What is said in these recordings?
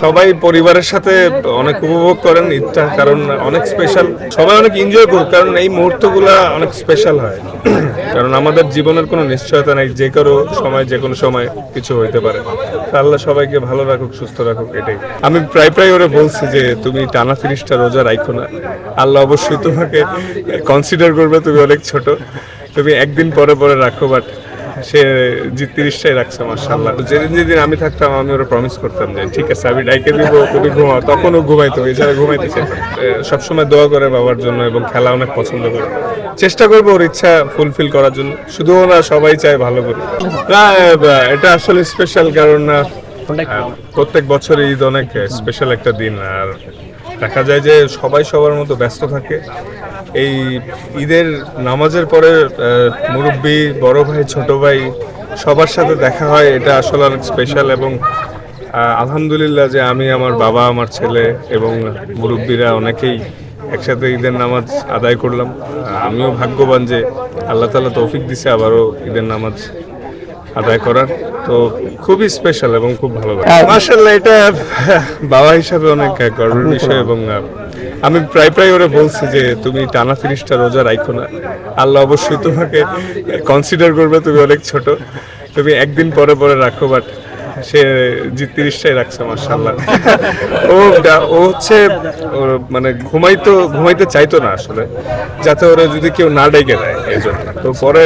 সবাই পরিবারের সাথে অনেক উপভোগ করেন ঈদটা, কারণ অনেক স্পেশাল। সবাই অনেক এনজয় করুক, কারণ এই মুহূর্তগুলো অনেক স্পেশাল হয়। কারণ আমাদের জীবনের কোনো নিশ্চয়তা নেই, যে কোনো সময় যে কোনো সময় কিছু হইতে পারে। আল্লাহ সবাইকে ভালো রাখুক, সুস্থ রাখুক, এটাই। আমি প্রায় ওরা বলছি যে তুমি টানা 30টা রোজা রাখো না, আল্লাহ অবশ্যই তোমাকে কনসিডার করবে। তুমি অনেক ছোট, তুমি একদিন পরে রাখো, বাট সে 30টাই রাখছে মাশাআল্লাহ। যেদিন আমি থাকতাম আমি ওরা প্রমিস করতাম যে ঠিক আছে আমি ডাইকে দিব, তুমি ঘুমাও। তখনও ঘুমাইতো, এছাড়া ঘুমাইতেছে। সবসময় দোয়া করে বাবার জন্য এবং খেলা অনেক পছন্দ করে। চেষ্টা করবো ওর ইচ্ছা ফুলফিল করার জন্য। শুধু না, সবাই চায় ভালো করে। না, এটা আসলে স্পেশাল, কারণ প্রত্যেক বছর ঈদ অনেক স্পেশাল একটা দিন। আর দেখা যায় যে সবাই সবার মতো ব্যস্ত থাকে। এই ঈদের নামাজের পরে মুরব্বি, বড় ভাই, ছোট ভাই সবার সাথে দেখা হয়, এটা আসলে অনেক স্পেশাল। এবং আলহামদুলিল্লাহ যে আমি, আমার বাবা, আমার ছেলে এবং মুরব্বিরা অনেকেই একসাথে ঈদের নামাজ আদায় করলাম। আমিও ভাগ্যবান যে আল্লাহ তাআলা তৌফিক দিছে আবারও ঈদের নামাজ আদায় করার। তো খুবই স্পেশাল এবং খুব ভালো লাগে মাশাআল্লাহ। এটা বাবা হিসাবে অনেক গর্বের বিষয়। এবং আমি প্রায় ওরা বলছি যে তুমি টানা 30টা রোজা রাখো না, আল্লাহ অবশ্যই তোমাকে কনসিডার করবে। তুমি অনেক ছোট, তুমি একদিন পরে রাখো, বাট সে 30টাই রাখছে মাশাআল্লাহ। ও হচ্ছে মানে ঘুমাইতে চাইতো না আসলে, যাতে ওরা যদি কেউ না ডেকে দেয় এই জন্য। তো পরে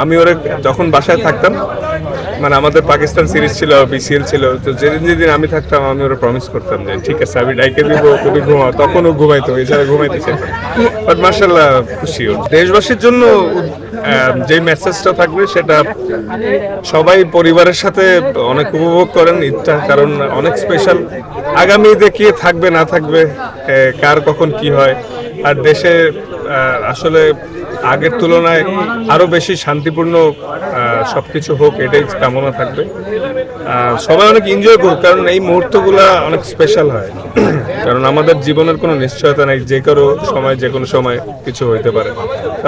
আমি ওরা যখন বাসায় থাকতাম, মানে আমাদের পাকিস্তান সিরিজ ছিল, বিসিএল ছিল, তো যেদিন আমি থাকতাম আমি ওরা প্রমিস করতাম যে ঠিক আছে আমি ডাইকে দিব, তুমি ঘুমাও। তখনও ঘুমাইতো, এছাড়া ঘুমাইতেছে। বাট মাশাআল্লাহ খুশি। দেশবাসীর জন্য যে মেসেজটা থাকবে সেটা সবাই পরিবারের সাথে অনেক উপভোগ করেন ঈদটা, কারণ অনেক স্পেশাল। আগামী ঈদে কে থাকবে না থাকবে, কার কখন কি হয়। আর দেশে আসলে আগের তুলনায় আরো বেশি শান্তিপূর্ণ সবকিছু হোক, এটাই কামনা থাকবে। সবাই অনেক এনজয় করুক, কারণ এই মুহূর্তগুলো অনেক স্পেশাল হয়। কারণ আমাদের জীবনের কোনো নিশ্চয়তা নেই, যে কোনো সময় যে কোনো সময় কিছু হইতে পারে।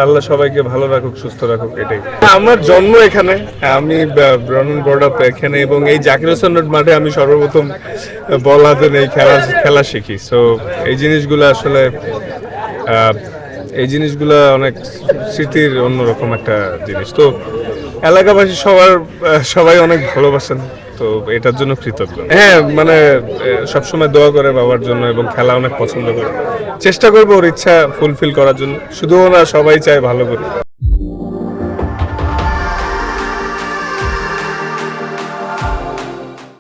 আল্লাহ সবাইকে ভালো রাখুক, সুস্থ রাখুক, এটাই। আমার জন্ম এখানে, আমি বড় আপ এখানে, এবং এই জাকির হোসেন রোড মাঠে আমি সর্বপ্রথম বল হাতে এই খেলা শিখি। সো এই জিনিসগুলো অনেক স্মৃতির অন্যরকম একটা জিনিস। তো এলাকাবাসী সবাই অনেক ভালোবাসেন, তো এটার জন্য কৃতজ্ঞ। হ্যাঁ, মানে সবসময় দোয়া করে বাবার জন্য এবং খেলা অনেক পছন্দ করে। চেষ্টা করবো ওর ইচ্ছা ফুলফিল করার জন্য। শুধু না, সবাই চায় ভালো করে।